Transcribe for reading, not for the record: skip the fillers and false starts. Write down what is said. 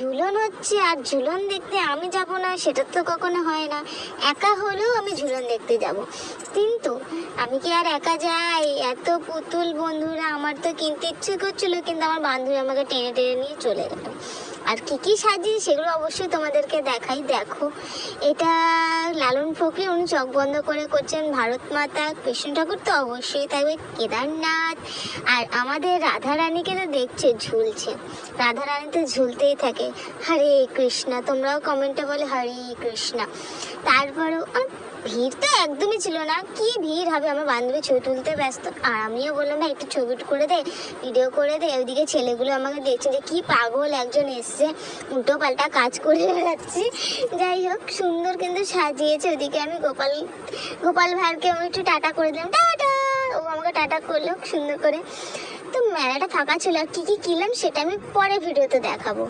ঝুলন হচ্ছে, আর ঝুলন দেখতে আমি যাব না সেটা তো কখনো হয় না। একা হলেও আমি ঝুলন দেখতে যাব, কিন্তু আমি কি আর একা যাই? এত পুতুল বন্ধুরা, আমার তো কিনতে ইচ্ছে করছিল, কিন্তু আমার বান্ধবী আমাকে টেনে টেনে নিয়ে চলে গেল। আর কি কি সাজিয়ে সেগুলো অবশ্যই তোমাদেরকে দেখাই। দেখো, এটা লালন ফকির, উনি চোখ বন্ধ করে করছেন ভারত মাতা। কৃষ্ণ ঠাকুর তো অবশ্যই থাকবে, কেদারনাথ। আর আমাদের রাধা রানীকে তো দেখছে ঝুলছে, রাধা রানী তো ঝুলতেই থাকে। হরে কৃষ্ণ, তোমরাও কমেন্টে বলে হরে কৃষ্ণ। তারপরেও ভিড় তো একদমই ছিল না, কি ভিড় হবে। আমার বান্ধবী ছবি তুলতে ব্যস্ত, আর আমিও বললাম ভাই একটু ছবি করে দে, ভিডিও করে দে। ওইদিকে ছেলেগুলো আমাকে দেখছে যে কি পাগল একজন এসছে, উল্টো পাল্টা কাজ করে বেড়াচ্ছে। যাই হোক, সুন্দর কিন্তু সাজিয়েছে। ওদিকে আমি গোপাল ভাঁড়কে আমি একটু টাটা করে দিলাম, টাটা। ও আমাকে টাটা করলো সুন্দর করে। তো মেলাটা ফাঁকা ছিল, আর কি কি কিনলাম সেটা আমি পরে ভিডিওতে দেখাবো।